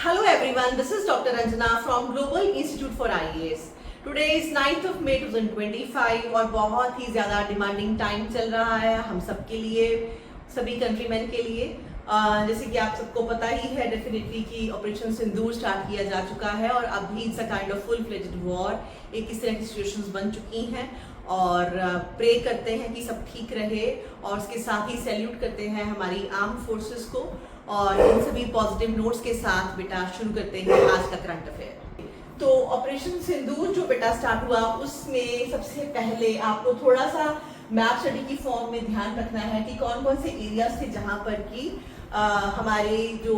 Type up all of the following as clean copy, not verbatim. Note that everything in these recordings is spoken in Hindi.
Hello everyone, this is Dr. Anjana from Global Institute for IAS. Today is 9th of May 2025 और बहुत ही ज़्यादा डिमांडिंग टाइम चल रहा है हम सब के लिए, सभी कंट्रीमैन के लिए। जैसे कि आप सबको पता ही है डेफिनेटली कि ऑपरेशन सिंदूर स्टार्ट किया जा चुका है और अभी it's a kind of full fledged war. एक इस तरह की सिचुएशंस बन चुकी हैं और प्रे करते हैं कि सब ठीक रहे और उसके साथ ही सैल्यूट करते हैं हमारी आर्म फोर्सेस को। और इन सभी पॉजिटिव नोट्स के साथ बेटा शुरू करते हैं आज का करंट अफेयर। तो ऑपरेशन सिंदूर जो बेटा स्टार्ट हुआ उसमें सबसे पहले आपको थोड़ा सा मैप स्टडी की फॉर्म में ध्यान रखना है कि कौन कौन से एरियाज थे जहां पर कि हमारे जो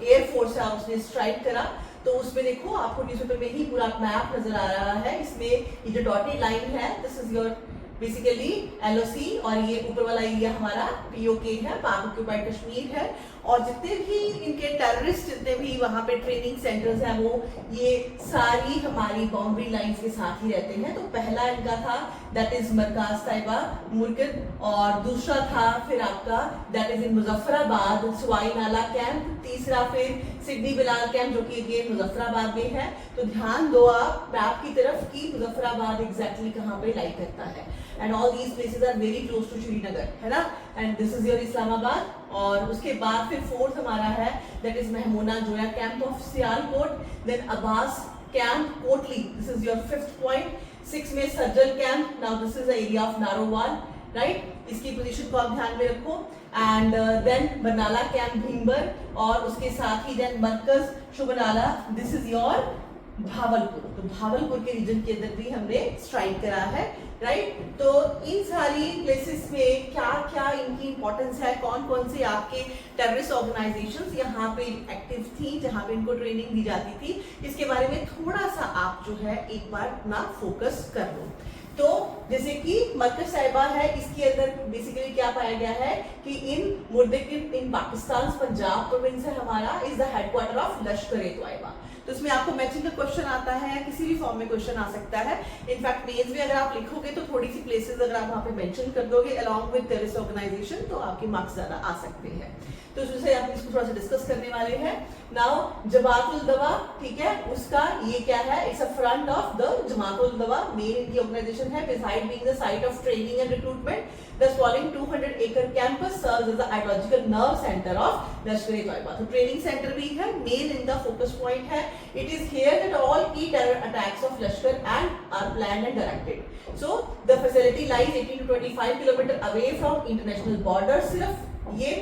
एयर फोर्स है उसने स्ट्राइक करा। तो उसमें देखो आपको न्यूज़पेपर में ही पूरा मैप नजर आ रहा है। इसमें ये जो डॉटेड लाइन है this is your basically LOC और ये ऊपर वाला एरिया हमारा POK है, पाक ऑक्यूपाइड कश्मीर है। और जितने भी इनके टेररिस्ट जितने भी वहां पे ट्रेनिंग सेंटर्स हैं वो ये सारी हमारी बाउंड्री लाइंस के साथ ही रहते हैं। तो पहला इनका था दैट इज मरकाज तैयबा मुर्गिद और दूसरा था फिर आपका that is in Muzaffarabad Sawai Nala camp, तीसरा फिर सिडनी बिलाल कैंप जो कि अगेन मुजफ्फराबाद में है। तो ध्यान दो आप मैप की तरफ कि मुजफ्फराबाद एग्जैक्टली कहाँ पे लाई करता है and all these places are very close to Srinagar, है ना। And this is your Islamabad. और उसके बाद फिर फोर्थ हमारा है that is Mehmoona Joya camp of Sialkot, then Abbas camp Kotli, this is your fifth point. 6 में Sajjal camp, now this is the area of Narowal, right. इसकी पोजीशन को आप ध्यान में रखो। And then Barnala camp Bhimber और उसके साथ ही then Markaz Subhanallah, this is your Bahawalpur. तो भावलपुर के रीजन के अंदर भी हमने स्ट्राइक करा है, राइट। तो इन सारी प्लेसेस में क्या क्या इनकी इंपॉर्टेंस है, कौन कौन से आपके टेररिस्ट ऑर्गेनाइजेशंस यहाँ पे एक्टिव थी जहाँ पे इनको ट्रेनिंग दी जाती थी, इसके बारे में थोड़ा सा आप जो है एक बार अपना फोकस कर लो। तो जैसे कि मरकज तैयबा है, इसके अंदर बेसिकली क्या पाया गया है कि इन मुर्दे इन पाकिस्तान पंजाब प्रोविंस है हमारा, इज द हेडक्वार्टर ऑफ लश्कर-ए-तोयबा। तो इसमें आपको मैचिंग का क्वेश्चन आता है, किसी भी फॉर्म में क्वेश्चन आ सकता है। इनफैक्ट मेंस में अगर आप लिखोगे तो थोड़ी सी प्लेसेस अगर आप वहां पे मेंशन कर दोगे अलोंग विद टेररिस्ट ऑर्गेनाइजेशन तो आपके मार्क्स ज्यादा आ सकते हैं। तो इससे आप इसको थोड़ा सा डिस्कस करने वाले हैं। नाउ जमातुल दवा, ठीक है, उसका ये क्या है, it's a front of the Jamatul दवा, मेन इनकी ऑर्गेनाइजेशन है। Beside being the site of training and recruitment the sprawling 200-acre campus serves as the ideological nerve center of Lashkar-e-Toiba. तो ट्रेनिंग सेंटर भी है, मेन इनका फोकस पॉइंट है। It is here that all key terror attacks of Lashkar and are planned and directed. So the facility lies 18 to 25 kilometer away from international borders. सिर्फ ये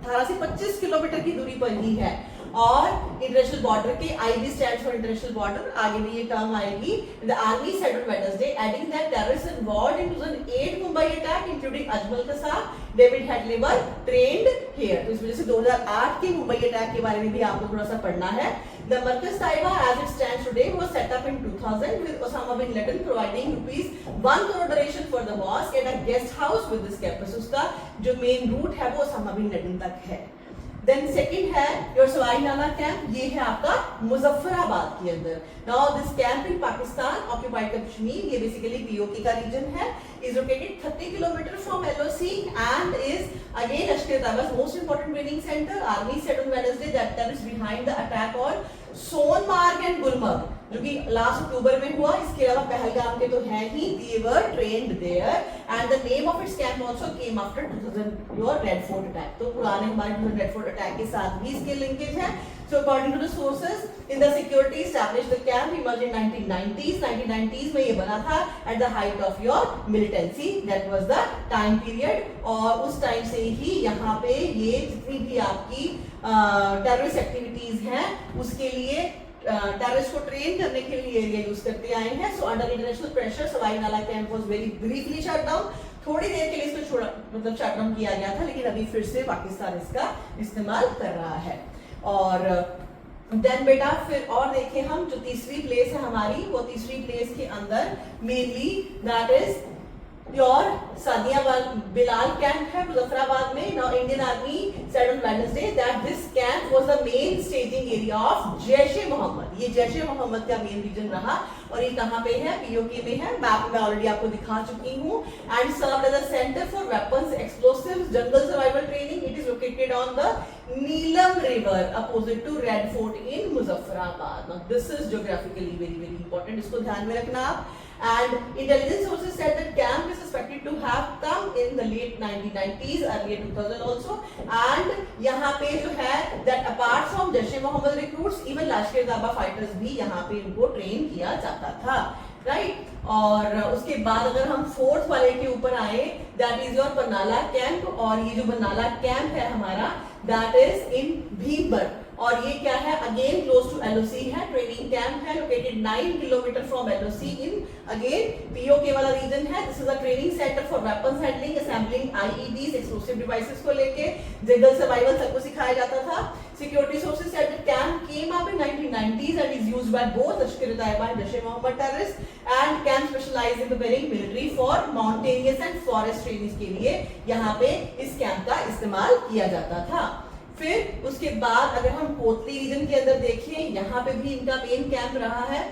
18 से 25 किलोमीटर की दूरी पर ही है। और इंटरनेशनल बॉर्डर के IB stands for international border, आगे भी ये टर्म आएगी। The army said on Wednesday adding that terrorists involved in 2008 Mumbai attack including Ajmal Kasab, David Headley trained here. तो इस वजह से 2008 के मुंबई अटैक के बारे में भी आपको थोड़ा सा पढ़ना है। The Markaz Taiba as it stands today was set up in 2000 with Osama bin Laden providing ₹1 crore donation for the mosque and a guest house with this campus. उसका जो मेन रूट है वो ओसामा बिन लेडन तक है। देन सेकंड है योर सवाई नाला कैंप, ये है आपका मुजफ्फराबाद के अंदर। Now this camp in Pakistan occupied Kashmir, ये बेसिकली POK का रीजन है, is located 30 kilometre from LOC and is again लश्कर-ए-तैयबा's most important training centre. Army said on Wednesday that terrorists behind the attack on Sonamarg and Gulmarg जो कि लास्ट अक्टूबर में हुआ। इसके अलावा पहलगाम के तो है ही, they were trained there and the name of its camp also came after 2000 your Red Fort attack। तो पुराने हमारे 2000 Red Fort attack के साथ भी इसके लिंकेज है। So according to the sources in the security established the camp emerged in 1990s में ये बना था at the height of your militancy, that was the time period। और उस टाइम से ही यहाँ पे ये जितनी भी आपकी टेररिस्ट एक्टिविटीज हैं उसके लिए टेररिस्ट को ट्रेन करने के लिए एरिया यूज करते आए हैं। So under international pressure Sawai Nala camp was very briefly shut down. थोड़ी देर के लिए इसको छोड़ा मतलब शट डाउन किया गया था, लेकिन अभी फिर से पाकिस्तान इसका इस्तेमाल कर रहा है। और देन बेटा फिर और देखें हम जो तीसरी प्लेस है हमारी, वो तीसरी प्लेस के अंदर mainly that is your Sadia Bilal camp है मुजफ्फराबाद में। Now Indian army said on Wednesday that this camp was the main staging area of Jaish-e-Mohammed. ये जैश-ए-मोहम्मद का मेन रीजन रहा और ये कहाँ पे है, पीओके में है, मैप में ऑलरेडी आपको दिखा चुकी हूँ। And served as a centre for weapons, explosives, jungle survival training. It is located on the Neelam river opposite to Red Fort in Muzaffarabad. Now this is geographically very very important, इसको ध्यान में रखना आप। And intelligence sources said that camp is suspected to have come in the late 1990s, early 2000 also. And यहाँ पे जो है that apart from Jaish e Mohammad recruits, even Lashkar-e-Taiba fighters भी यहाँ पे इनको ट्रेन किया जाता था, राइट। और उसके बाद अगर हम फोर्थ वाले के ऊपर आए, that is your Barnala camp. और ये जो बरनाला कैंप है हमारा, that is in भीमबर। और ये क्या है, अगेन क्लोज टू एलओसी है, ट्रेनिंग कैंप है, located 9 kilometre from LOC in again POK वाला रीजन है। This is a training centre for weapons handling, assembling IEDs, explosive devices को लेके जंगल सर्वाइवल सबको सिखाया जाता था। Security sources said that camp came up in 1990s and is used by both Lashkar-e-Taiba and Jaish-e-Mohammed terrorist. And camp specialize in preparing military for mountainous and forest training के लिए यहाँ पे इस कैंप का इस्तेमाल किया जाता था। फिर उसके बाद अगर हम कोतली रीजन के अंदर देखें, यहाँ पे भी इनका मेन कैंप रहा है।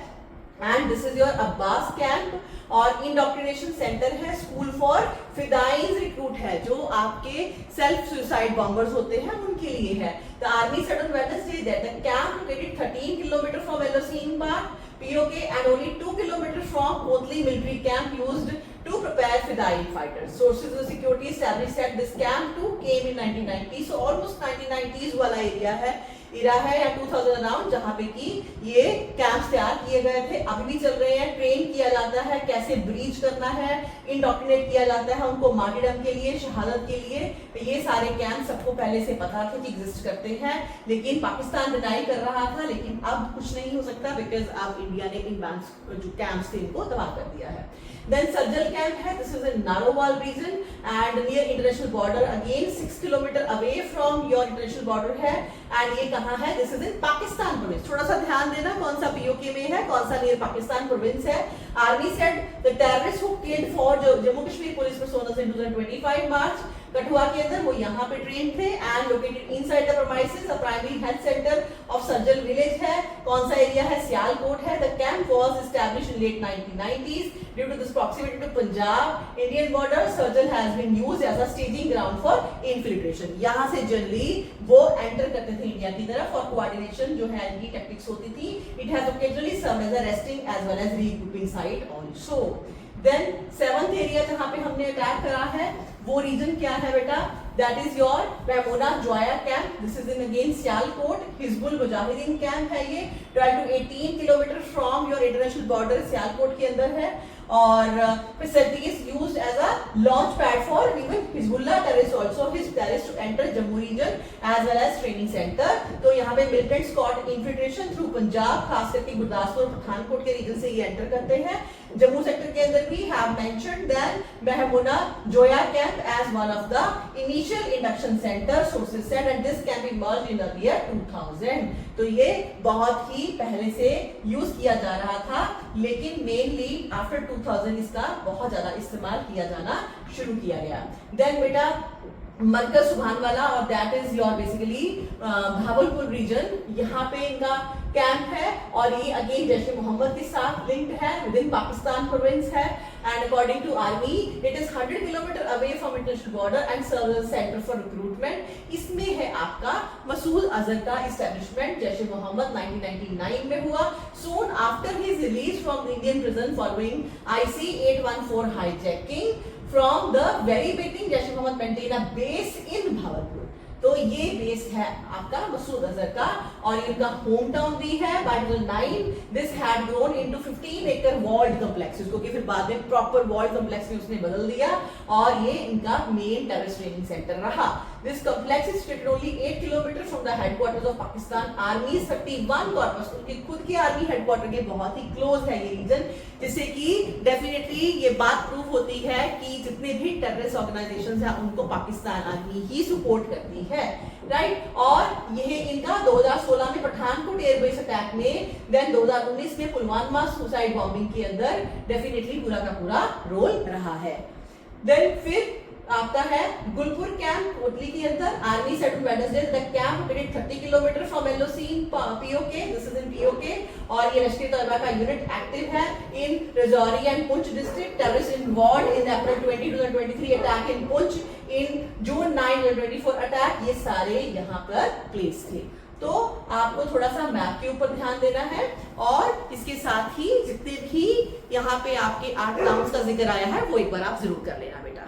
And this is your Abbas camp और इंडोक्ट्रिनेशन सेंटर है, स्कूल फॉर फिदाइंस रिक्रूट है, जो आपके सेल्फ सुसाइड बॉम्बर्स होते हैं उनके लिए है। The army said on Wednesday that the camp located 13 kilometre from LOC in park POK and only 2 kilometers from Kotli military camp used to prepare Fidai fighters. Sources of security established that this camp too came in 1990, so almost 1990s वाला एरिया है या 2000 अराउंड, जहाँ पे कि ये कैंप्स तैयार किए गए थे, अभी भी चल रहे हैं। ट्रेन किया जाता है कैसे ब्रीच करना है, इंडोक्ट्रिनेट किया जाता है उनको मार्टिरडम के लिए, शहादत के लिए। तो ये सारे कैंप सबको पहले से पता था कि एग्जिस्ट करते हैं, लेकिन पाकिस्तान डिनाई कर रहा था। लेकिन अब कुछ नहीं हो सकता बिकॉज अब इंडिया ने इन जो कैंप्स थे इनको तबाह कर दिया है। Then Sajjal camp है, this is in Narowal region and near international border, again 6 kilometer away from your international border है। and ये कहाँ है, this is in Pakistan province। थोड़ा सा ध्यान देना कौन सा POK में है, कौन सा near Pakistan province है। Army said the terrorists who killed for Jammu Kashmir police personas in 2025 March Kathua के अंदर, वो यहाँ पे ट्रेन थे and located inside the premises a primary health centre of Sajjal village है। कौन सा एरिया है, सियालकोट है। The camp was established in late 1990s due to this proximity to Punjab Indian border. Sajjal has been used as a staging ground for infiltration. यहाँ से जनरली वो एंटर करते थे इंडिया की तरफ और कोऑर्डिनेशन जो है इनकी टैक्टिक्स होती थी। It has occasionally served as a resting as well as regrouping site also. Then seventh area जहाँ पे हमने अटैक करा है वो रीजन क्या है बेटा, that is your Remona Joya camp. This is in again Sialkot, Hizbul Mujahideen camp है ये। 12 to 18 kilometre from your international border Sialkot के अंदर है। और facilities used as a launch pad for even Hizbullah terrorist also his terrorist to enter Jammu region as well as training centre. तो यहाँ पे militant squad infiltration through Punjab, खास करके गुरदासपुर पठानकोट के रीजन से ये एंटर करते हैं। जम्मू सेक्टर के अंदर भी have mentioned then Mehmuna Joya camp as one of the initial induction centre, sources said, and this can be merged in the year 2000। तो ये बहुत ही पहले से यूज किया जा रहा था, लेकिन मेनली आफ्टर 2000 इसका बहुत ज्यादा इस्तेमाल किया जाना शुरू किया गया। देन बेटा मरकज सुभान वाला, और that is your basically Bahawalpur region, यहाँ पे इनका कैंप है और ये अगेन जैश ए मोहम्मद के साथ लिंक्ड है, विद इन पाकिस्तान प्रोविंस है। And according to army it is 100 kilometre away from international border and serves as centre for recruitment. इसमें है आपका मसूद अजहर का इस्टेब्लिशमेंट। जैश ए मोहम्मद 1999 में हुआ, soon after his release from Indian prison following IC 814 hijacking. From the very beginning, Jaish e Mohammed maintain a base in Bahawalpur. तो ये बेस है आपका मसूद अजहर का और इनका होम टाउन भी है। By 2009 this had grown into 15-acre walled complex, इसको कि फिर बाद में प्रॉपर walled complex में उसने बदल दिया और ये इनका मेन टेररिस्ट ट्रेनिंग सेंटर रहा। This complex is situated only 8 kilometers from the headquarters of Pakistan Army's 31 corpus, उनके खुद के आर्मी हेडक्वार्टर के बहुत ही क्लोज है ये रीजन, जिससे कि डेफिनेटली ये बात प्रूव होती है कि जितने भी टेररिस्ट ऑर्गेनाइजेशंस हैं उनको पाकिस्तान आर्मी ही सपोर्ट करती है, राइट। और यह इनका 2016 में पठानकोट एयरबेस अटैक में, देन 2019 में पुलवामा सुसाइड बॉम्बिंग के अंदर डेफिनेटली पूरा का पूरा रोल रहा है। देन फिर आता है गुलपुर कैंप कोटली के अंदर. Army set on Wednesday the camp located 30 kilometre from LOC in POK. This is in POK. और ये लश्कर तैयबा का यूनिट एक्टिव है in Rajouri and Poonch district. Terrorist involved in April 2023 attack in Poonch, in June 9 2024 attack. ये सारे यहाँ पर प्लेस थे. तो आपको थोड़ा सा मैप के ऊपर ध्यान देना है और इसके साथ ही जितने भी यहाँ पे आपके 8 टाउन्स का जिक्र आया है वो एक बार आप जरूर कर लेना बेटा.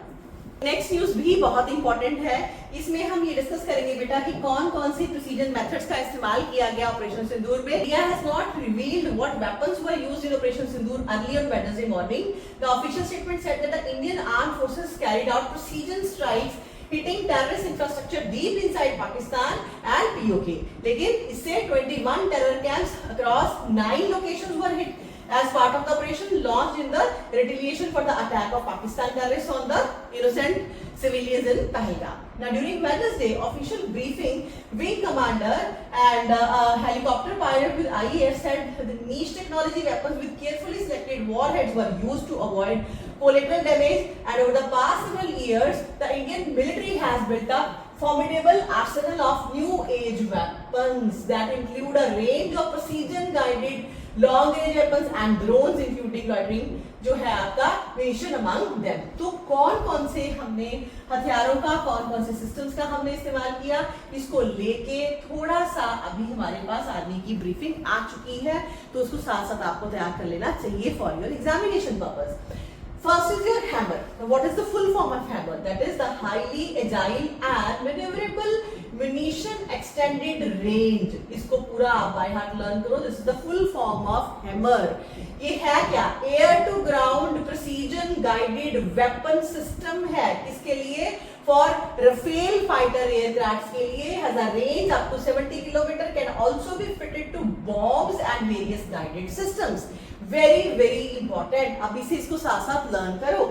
नेक्स्ट न्यूज भी बहुत इंपॉर्टेंट है. इसमें हम ये डिस्कस करेंगे बेटा कि कौन कौन से प्रिसीजन मेथड्स का इस्तेमाल किया गया ऑपरेशन सिंदूर में. India has not revealed what weapons were used in operation Sindoor early on Wednesday morning. The official statement said that the Indian armed forces carried out precision strikes hitting terrorist infrastructure deep inside Pakistan and POK. लेकिन इससे 21 terror camps across 9 locations were hit as part of the operation launched in the retaliation for the attack of Pakistan terrorists on the innocent civilians in Pahalgam. Now during Wednesday official briefing, wing commander and helicopter pilot with IAF said the niche technology weapons with carefully selected warheads were used to avoid collateral damage, and over the past several years the Indian military has built up formidable arsenal of new age weapons that include a range of precision guided long range weapons and drones including loitering जो है आपका munition among them. तो कौन कौन से हमने हथियारों का, कौन कौन से सिस्टम्स का हमने इस्तेमाल किया, इसको लेके थोड़ा सा अभी हमारे पास आर्मी की ब्रीफिंग आ चुकी है, तो उसको साथ साथ आपको तैयार कर लेना चाहिए for your examination purpose. First is your hammer. Now, what is the full form of hammer? That is the highly agile and maneuverable munition extended range. इसको पूरा आप by heart learn करो. This is the full form of hammer. ये है क्या? Air to ground precision guided weapon system है. किसके लिए? For Rafale fighter aircrafts के लिए has a range up to 70 kilometer, can also be fitted to bombs and various guided systems. very important. अब इसे इसको साथ साथ लर्न करो.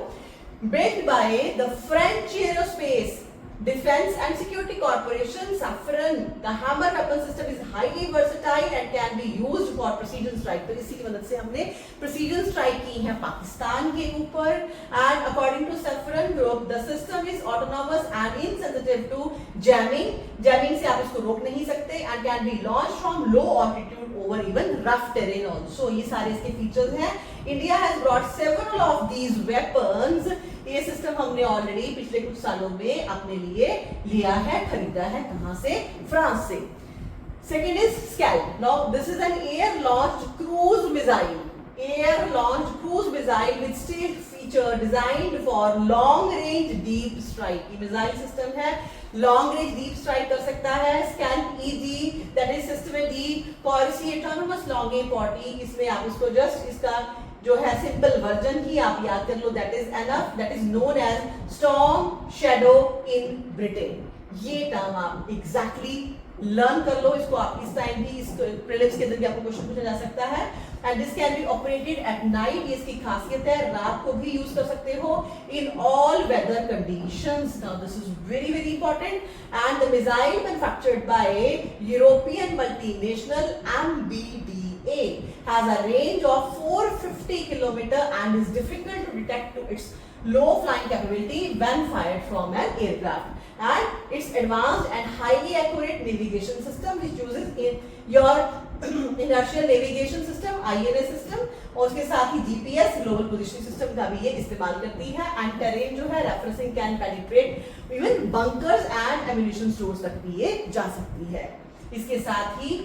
Built by the French Aerospace Defense and Security Corporation, Safran, the hammer weapon system is highly versatile and can be used for precision strike. तो इसी की मदद से हमने precision strike की है पाकिस्तान के ऊपर. And according to Safran Group, the system is autonomous and insensitive to jamming. Jamming से आप इसको रोक नहीं सकते and can be launched from low altitude over even rough terrain also. ये सारे इसके फीचर्स हैं. India has brought several of these weapons. ये सिस्टम हमने ऑलरेडी पिछले कुछ सालों में अपने लिए लिया है, खरीदा है. कहां से? फ्रांस से. Second is Scalp. Now this is an air launched cruise missile. Air launched cruise missile with stealth feature designed for long range deep strike. ये मिसाइल सिस्टम है, लॉन्ग रेंज डीप स्ट्राइक कर सकता है. Scalp EG that is system D policy autonomous long aim 40. इसमें आप इसको जस्ट इसका जो है सिंपल वर्जन ही आप याद कर लो. That is enough. That is known as storm shadow in Britain. ये टर्म आप एग्जैक्टली लर्न कर लो. इसको आप इस टाइम भी इस प्रीलिम्स के अंदर भी आपको क्वेश्चन पूछा जा सकता है. And this can be operated at night. ये इसकी खासियत है, रात को भी यूज कर सकते हो in all weather conditions. Now this is very important. And the missile manufactured by European multinational MBDA has a range of 450 km and is difficult to detect to its low flying capability when fired from an aircraft. And its advanced and highly accurate navigation system which uses in your inertial navigation system INS system, और उसके साथ ही GPS global positioning system का भी ये इस्तेमाल करती है. एंड टेरेन जो है referencing can penetrate even bunkers and ammunition stores तक भी ये जा सकती है. इसके साथ ही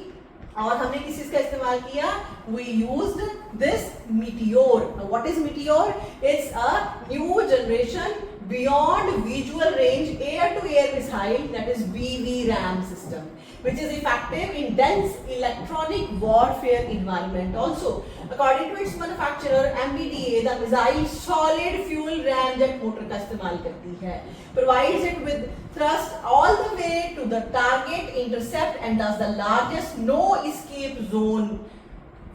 और हमने किस चीज का इस्तेमाल किया? We used this Meteor. Now, what is Meteor? It's a new generation beyond visual range air-to-air missile, that is BVRAM system, which is effective in dense electronic warfare environment also. According to its manufacturer MBDA, the missile solid fuel ramjet motor का इस्तेमाल करती है, provides it with thrust all the way to the target, intercept and does the largest no escape zone.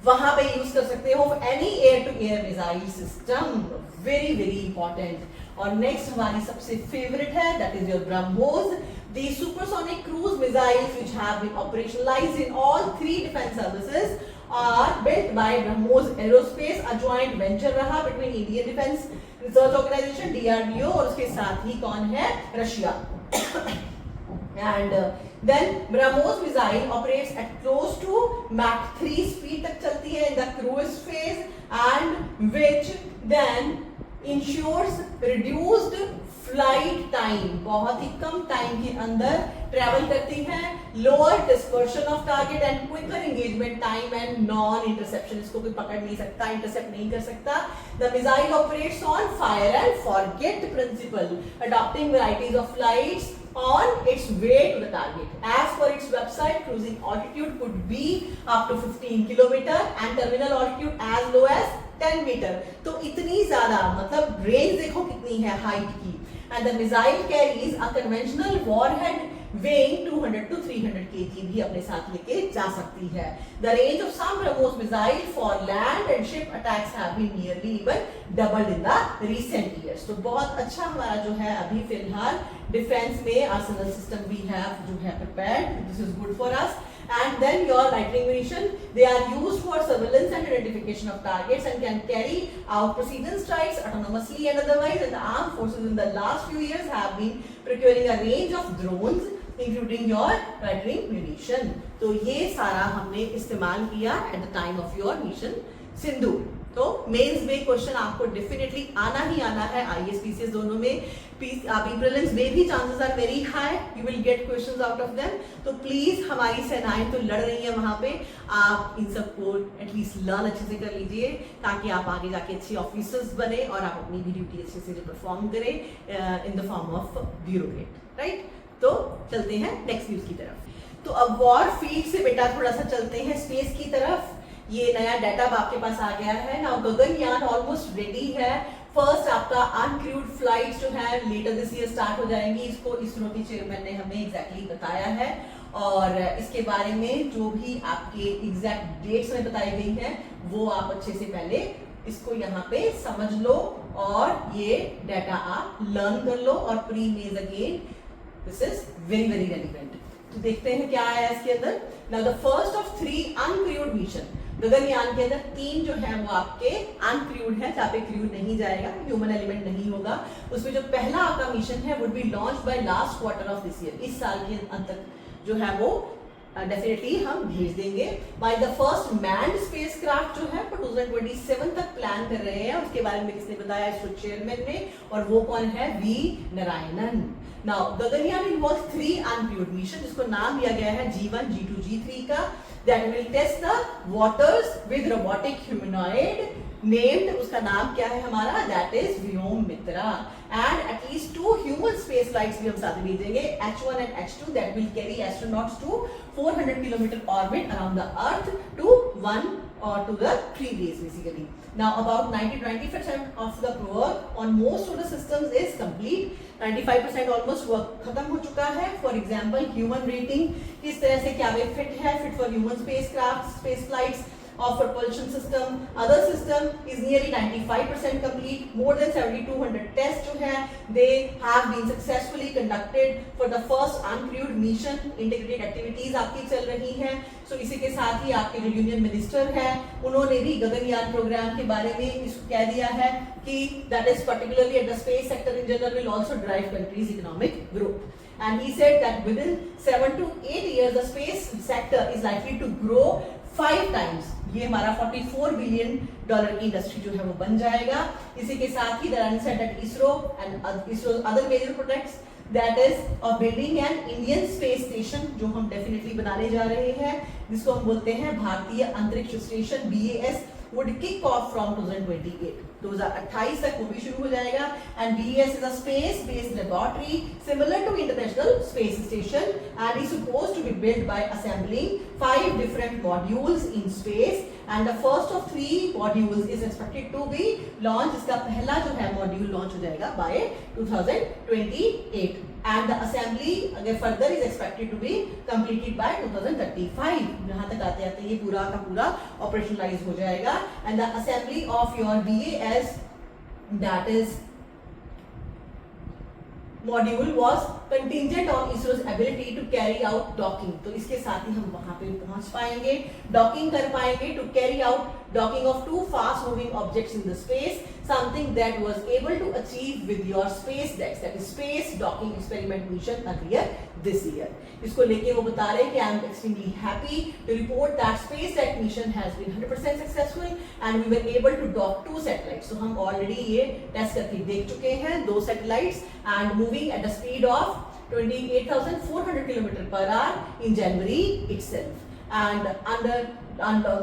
वहां पे यूज कर सकते हो any air to air missile system. Very important. और नेक्स्ट हमारी सबसे फेवरेट है, that is your BrahMos, the supersonic cruise missiles which have been operationalized in all 3 defense services are built by BrahMos Aerospace, a joint venture रहा between Indian Defense Research Organization DRDO और उसके साथ ही कौन है, Russia. and then BrahMos missile operates at close to Mach 3 speed तक चलती है in the cruise phase and which then ensures reduced flight time, बहुत ही कम टाइम के अंदर ट्रेवल करती है, lower dispersion of target and quicker engagement time and non interception, इसको कोई पकड़ नहीं सकता, इंटरसेप्ट नहीं कर सकता। The missile operates on fire and forget principle, adopting varieties of flights on its way to the target. As per its website, cruising altitude could be up to 15 km and terminal altitude as low as 10 metre. तो इतनी ज्यादा, मतलब रेंज देखो कितनी है हाइट की। And the missile carries a conventional warhead weighing 200 to 300 kg भी अपने साथ लेके जा सकती है। The range of some BrahMos missile for land and ship attacks have been nearly even doubled in the recent years। तो बहुत अच्छा हमारा जो है अभी फिलहाल डिफेंस में आर्सेनल सिस्टम we have जो है prepared, this is good for us। And then your lightning munition, they are used for surveillance and identification of targets and can carry out precision strikes autonomously and otherwise, and the armed forces in the last few years have been procuring a range of drones including your lightning munition। तो ये सारा हमने इस्तेमाल किया at the time of your mission सिंदूर। तो मेंस में क्वेश्चन आपको डेफिनेटली आना ही आना है, आईएएस पीसीएस दोनों में, प्रीलिम्स में भी chances are very high, you will get questions out of them. तो प्लीज हमारी सेनाएं तो लड़ रही है वहां पे, आप इन सबको एटलीस्ट लर्न अच्छे से कर लीजिए ताकि आप आगे जाके अच्छे ऑफिसर्स बने और आप अपनी भी ड्यूटी अच्छे से परफॉर्म करें in the form of bureaucrat, right. तो चलते हैं नेक्स्ट न्यूज की तरफ। तो अब वॉर फील्ड से बेटा थोड़ा सा चलते हैं स्पेस की तरफ। ये नया डाटा आपके पास आ गया है ना, गगनयान ऑलमोस्ट रेडी है। फर्स्ट आपका अनक्रूड फ्लाइट्स जो है लेटर दिस ईयर स्टार्ट हो जाएंगी, इसको इसरो के चेयरमैन ने हमें एग्जैक्टली बताया है और इसके बारे में जो भी आपके एग्जैक्ट डेट्स में बताई गई हैं वो आप अच्छे से पहले इसको यहाँ पे समझ लो और ये डाटा आप लर्न कर लो और प्री मेज again, this is very very relevant. तो देखते हैं क्या आया इसके अंदर। Now the first of 3 uncrewed mission, Gaganyaan के अंदर 3 जो है वो आपके अनक्रूड है, जहाँ पे क्रू नहीं जाएगा, ह्यूमन एलिमेंट नहीं होगा। उसमें जो पहला आपका मिशन है would be launch by last quarter of this year, इस साल के अंत तक जो है वो डेफिनेटली हम भेज देंगे। By the first manned spacecraft जो है वो 2027 तक प्लान कर रहे हैं, उसके बारे में किसने बताया, इसरो चेयरमैन ने, और वो कौन है, V Narayanan. Now Gaganyaan involves 3 uncrewed mission, जिसको नाम दिया गया है G1, G2, G3 का, that will test the waters with robotic humanoid named, उसका नाम क्या है हमारा, that is Vyom Mitra, and at least 2 human space flights भी हम साथ में भेजेंगे, H1 and H2, that will carry astronauts to 400 kilometer orbit around the earth to 1 or to the 3 days basically. Now about 90-95% of the work on most of the systems is complete, 95% almost work खत्म हो चुका है। फॉर एग्जाम्पल ह्यूमन रेटिंग किस तरह से क्या वे फिट है, fit for human spacecraft, space flights of propulsion system, other system is nearly 95% complete, more than 7200 tests जो है they have been successfully conducted for the first uncrewed mission, integrated activities आपकी चल रही हैं। So इसी के साथ ही आपके जो यूनियन मिनिस्टर है उन्होंने भी गगनयान प्रोग्राम के बारे में इसको कह दिया है कि that is particularly at the space sector in general will also drive countries economic growth, and he said that within 7 to 8 years the space sector is likely to grow 5 times, ये हमारा $44 बिलियन की इंडस्ट्री जो है वो बन जाएगा। इसी के साथ ही ISRO and ISRO other major projects that is of building an Indian space station जो हम डेफिनेटली बनाने जा रहे हैं, जिसको हम बोलते हैं भारतीय अंतरिक्ष station BAS, would kick off from 2028, 2028 तक वो भी शुरू हो जाएगा। And BAS is a space based laboratory similar to International Space Station and is supposed to be built by assembling 5 different modules in space, and the first of 3 modules is expected to be launched, इसका पहला जो है मॉड्यूल लॉन्च हो जाएगा by 2028 and the assembly again further is expected to be completed by 2035, यहाँ तक आते आते ये पूरा का पूरा operationalize हो जाएगा। and the assembly of your BAS that is module was contingent on ISRO's ability to carry out docking. तो इसके साथ ही हम वहां पे पहुंच पाएंगे, डॉकिंग कर पाएंगे, to carry out docking of two fast moving objects in the space, something that was able to achieve with your SpaceX, that is space docking experiment mission earlier this year. इसको लेके वो बता रहे हैं कि I am extremely happy to report that SpaceX mission has been 100% successful and we were able to dock 2 satellites. तो हम already ये टेस्ट करके देख चुके हैं 2 satellites and moving at a speed of 28,400 km per hour in January itself. And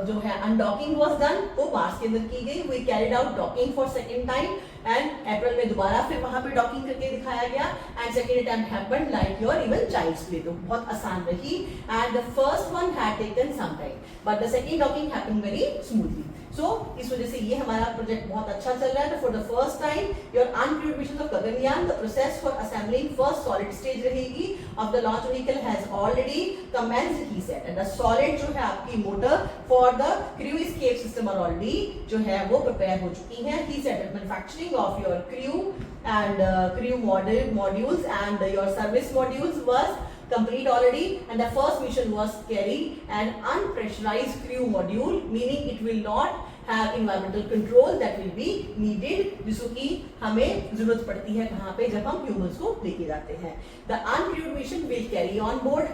जो है अनडॉकिंग वाज डन, वो मार्स के अंदर की गई। We carried out docking for second time and April में दोबारा फिर वहां पे डॉकिंग करके दिखाया गया and second attempt happened like your even child's play. तो बहुत आसान रही and the first one had taken some time but the second docking happened very smoothly. So इस वजह से ये हमारा प्रोजेक्ट बहुत अच्छा चल रहा है। For the first time your uncrewed mission of Gaganyaan, the process for assembling first solid stage रहेगी of the launch vehicle has already commenced, he said. And the solid जो है आपकी motor for the crew escape system are already जो है वो प्रिपेयर हो चुकी हैं। He said manufacturing of your crew and crew modules and your service modules was complete already, and the first mission was carrying an unpressurized crew module, meaning it will not have environmental control that will be needed, जिसको कि हमें जरूरत पड़ती है कहाँ पे, जब हम ह्यूमंस को लेके जाते हैं। The uncrewed mission will carry on board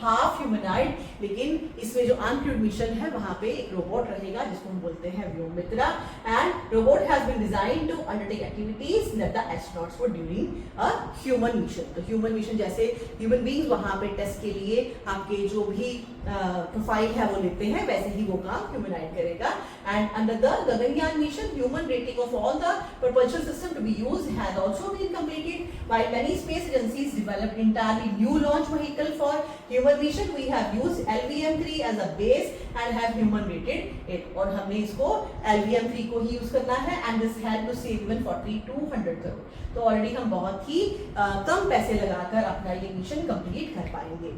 half humanoid, लेकिन इसमें जो uncrewed mission है वहाँ पे एक रोबोट रहेगा जिसको हम बोलते हैं Vyommitra, and robot has been designed to undertake activities that the astronauts would during a human mission। तो human mission जैसे human beings वहाँ पे टेस्ट के लिए आपके जो भी प्रोफाइल है वो लेते हैं, वैसे ही वो काम ह्यूमनाइड करेगा। And under the Gaganyaan mission human rating of all the propulsion system to be used has also been completed, while many space agencies developed entirely new launch vehicle for human mission. We have used LVM-3 as a base and have human rated it, और हमने इसको LVM-3 को ही यूज करना है and this help to save even 4,200 crore. तो ऑलरेडी हम बहुत ही कम पैसे लगाकर अपना ये मिशन कंप्लीट कर पाएंगे।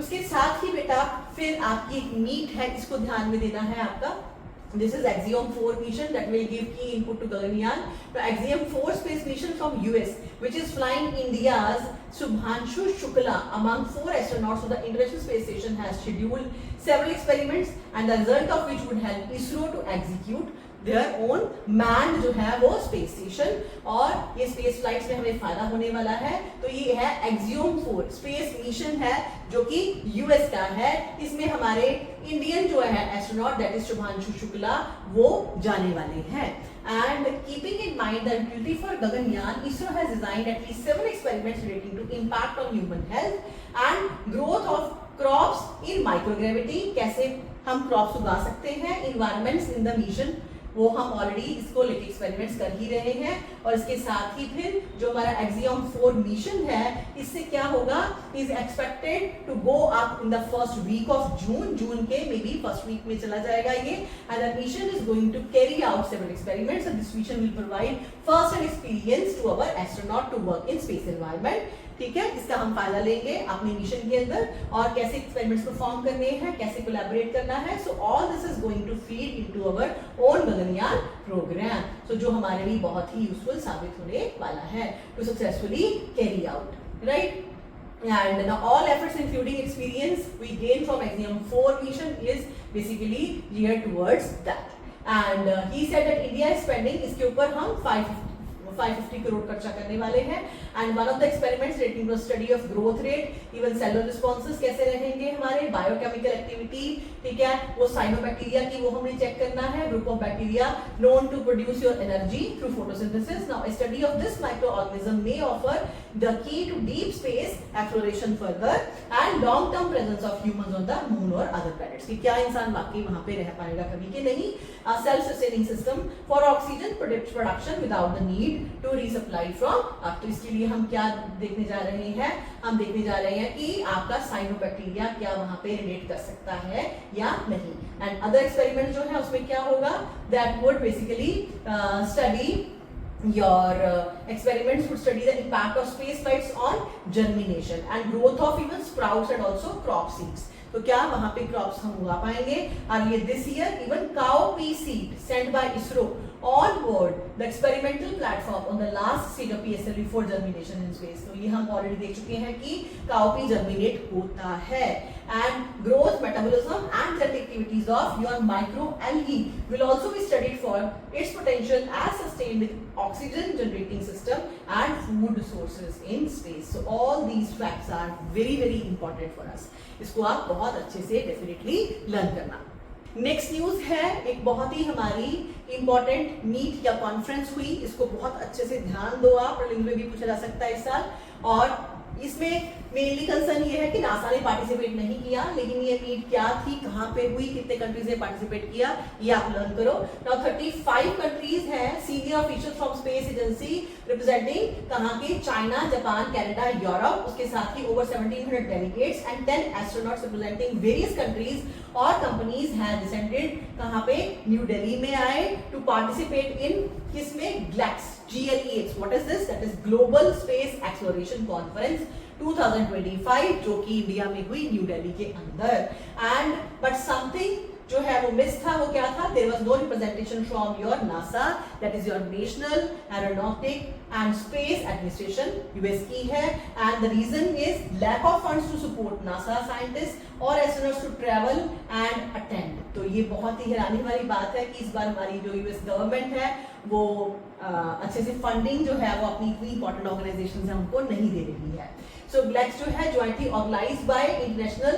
उसके साथ ही बेटा फिर आपकी एक नीट है, इसको ध्यान में देना है आपका। This is Axiom 4 mission that will give key input to Gaganyaan. The Axiom 4 space mission from US, which is flying India's Shubhanshu Shukla among 4 astronauts of the International Space Station, has scheduled several experiments, and the result of which would help ISRO to execute their own manned जो है वो स्पेस स्टेशन। और ये स्पेस फ्लाइट्स में हमें फायदा होने वाला है। तो ये है Axiom 4 स्पेस मिशन है जो कि यूएस का है। इसमें हमारे इंडियन जो है astronaut that is Shubhanshu Shukla वो जाने वाले हैं। And keeping in mind the utility for Gaganyaan, ISRO has designed at least 7 experiments relating to impact on human health and growth of crops in microgravity। कैसे हम क्रॉप्स उगा सकते हैं इन्वायरमेंट्स इन द मिशन, वो हम ऑलरेडी इसको लेके एक्सपेरिमेंट्स कर ही रहे हैं। और इसके साथ ही फिर जो हमारा Axiom 4 मिशन है, इससे क्या होगा, is expected to go up in the first week of June के मे बी फर्स्ट वीक में चला जाएगा ये। And the mission is going to carry out several experiments and this mission will provide first hand experience to our astronaut to work in space environment. ठीक है, इसका हम फायदा लेंगे अपने मिशन के अंदर और कैसे एक्सपेरिमेंट्स परफॉर्म करने हैं, कैसे कोलैबोरेट करना है। So all this is going to feed into our own Gaganyaan programme, so जो हमारे लिए बहुत ही यूजफुल साबित होने वाला है to successfully carry out, right. And now all efforts including experience we gain from Axiom 4 mission is basically geared towards that. And he said that India is spending, इसके ऊपर हम 550 करोड़ खर्चा करने वाले हैं। And one of the experiments rating the study of growth rate, even cellular responses कैसे रहेंगे हमारे, बायोकेमिकल एक्टिविटी, ठीक है, वो साइनोबैक्टीरिया की वो हमें चेक करना है, group of bacteria known to produce your energy through photosynthesis. Now a study of this micro organism may offer the key to deep space exploration further and long term presence of humans on the moon और अदर प्लैनेट्स। कि क्या इंसान वाकई वहां पे रह पाएगा कभी के नहीं। Self sustaining system for oxygen production without the need to resupply from Earth. तो इसके लिए हम क्या देखने जा रहे हैं, हम देखने जा रहे हैं कि आपका साइनोबैक्टीरिया क्या वहां पे रिलेट कर सकता है या नहीं। एंड अदर एक्सपेरिमेंट जो है उसमें क्या होगा, that would basically study your experiments would study the impact of space flights on germination and growth of even sprouts and also crop seeds। तो क्या वहां पे क्रॉप्स हम उगा पाएंगे? और ये this year even cow P seed sent by ISRO on board the experimental platform on the last stage of PSLV for germination in space. तो ये हम ऑलरेडी देख चुके हैं कि काउपी जर्मिनेट होता है and growth metabolism and genetic activities of your microalgae will also be studied for its potential as sustained oxygen generating system and food sources in space. So all these facts are very important for us. इसको आप बहुत अच्छे से definitely learn करना। नेक्स्ट न्यूज है एक बहुत ही हमारी इंपॉर्टेंट मीट या कॉन्फ्रेंस हुई, इसको बहुत अच्छे से ध्यान दो आप, प्रीलिम्स में भी पूछा जा सकता है इस साल। और इसमें मेनली कंसर्न ये है कि नासा ने पार्टिसिपेट नहीं किया, लेकिन ये मीट क्या थी, कहां पे हुई, कितने कंट्रीज ने पार्टिसिपेट किया, ये आप लर्न करो। नाउ 35 कंट्रीज हैं, senior official from space agency representing कहां के, चाइना, जापान, कनाडा, यूरोप, उसके साथ ही over 1700 delegates and 10 astronauts representing various countries और कंपनीज हैव डिसेंडेड कहां पे, न्यू दिल्ली में आए टू पार्टिसिपेट इन किसमें, ग्लैक्स, GLEX। What is this? That is global space exploration conference 2025, जो कि इंडिया में हुई न्यू दिल्ली के अंदर। एंड बट समथिंग जो है वो मिस था, वो क्या था? There was no representation from your NASA, that is your national aeronautic and space administration, US की है। And the reason is lack of funds to support NASA scientist और astronauts to travel and attend. तो ये बहुत ही हैरानी वाली बात है कि इस बार हमारी जो यूएस गवर्नमेंट है वो अच्छे से फंडिंग जो है वो अपनी इतनी इंपॉर्टेंट ऑर्गेनाइजेशन है उनको नहीं दे रही है। सो ग्लैक्स जो है jointly organised by international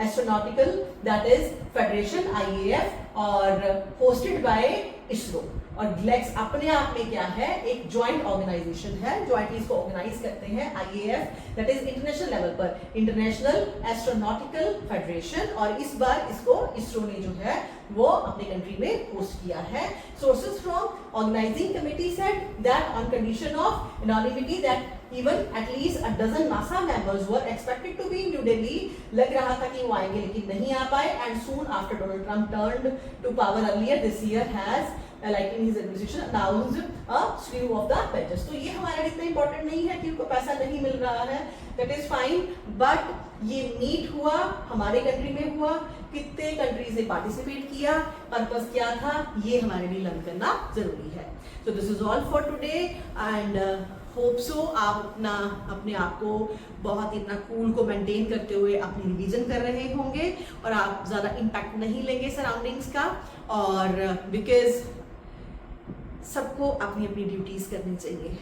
astronautical that is federation IAF और होस्टेड बाय इसरो। और ग्लैक्स अपने आप में क्या है, एक ज्वाइंट ऑर्गेनाइजेशन है, ज्वाइंटली इसको ऑर्गेनाइज करते हैं IAF that is international level पर, इंटरनेशनल एस्ट्रोनॉटिकल फेडरेशन। और इस बार इसको इसरो ने जो है वो अपने कंट्री में होस्ट किया है। Sources from organising committee said that on condition of anonymity that even at least a dozen NASA members were expected to be in New Delhi। लग रहा था कि वो आएंगे लेकिन नहीं आ पाए। and soon after Donald Trump turned to power earlier this year has like in his administration announced a slew of the badges। तो ये हमारे लिए इतना इंपॉर्टेंट नहीं है कि उनको पैसा नहीं मिल रहा है, that is fine, but ये मीट हुआ, हमारे कंट्री में हुआ, कितने कंट्रीज ने पार्टिसिपेट किया, पर्पस क्या था, ये हमारे लिए लर्न करना जरूरी है। so this is all for today and hope so आप अपने आप को बहुत इतना कूल को मेंटेन करते हुए अपनी रिवीजन कर रहे होंगे और आप ज़्यादा इम्पैक्ट नहीं लेंगे सराउंडिंग्स का। और बिकॉज सबको अपनी अपनी ड्यूटीज़ करनी चाहिए,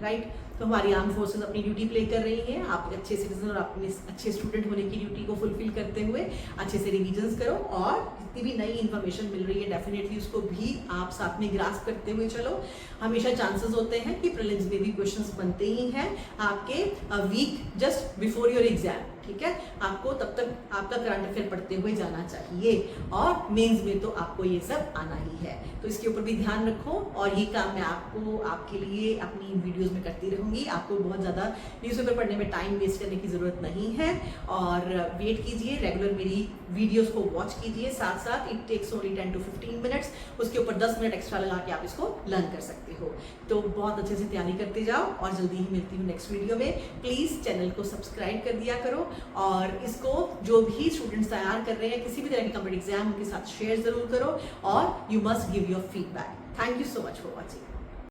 राइट? तो हमारी आर्म फोर्सेस अपनी ड्यूटी प्ले कर रही हैं, आप अच्छे सिटीजन और अपने अच्छे स्टूडेंट होने की ड्यूटी को फुलफिल करते हुए अच्छे से रिवीजन्स करो और जितनी भी नई इन्फॉर्मेशन मिल रही है डेफिनेटली उसको भी आप साथ में ग्रास्प करते हुए चलो। हमेशा चांसेस होते हैं कि प्रीलिम्स में भी क्वेश्चंस बनते ही हैं आपके week just before your exam, ठीक है? आपको तब तक आपका करंट अफेयर पढ़ते हुए जाना चाहिए और मेंस में तो आपको ये सब आना ही है, तो इसके ऊपर भी ध्यान रखो। और ये काम मैं आपको आपके लिए अपनी वीडियोस में करती रहूंगी। आपको बहुत ज़्यादा न्यूज़पेपर पढ़ने में टाइम वेस्ट करने की ज़रूरत नहीं है और वेट कीजिए, रेगुलर मेरी वीडियोस को वॉच कीजिए, साथ साथ it takes only 10 to 15 minutes, उसके ऊपर 10 मिनट एक्स्ट्रा लगा के आप इसको लर्न कर सकते हो। तो बहुत अच्छे से तैयारी करते जाओ और जल्दी ही मिलती हूँ नेक्स्ट वीडियो में। प्लीज़ चैनल को सब्सक्राइब कर दिया करो और इसको जो भी स्टूडेंट्स तैयार कर रहे हैं किसी भी तरह के कॉम्पिटिटिव एग्जाम उनके साथ शेयर जरूर करो और you must give your feedback. Thank you so much for watching.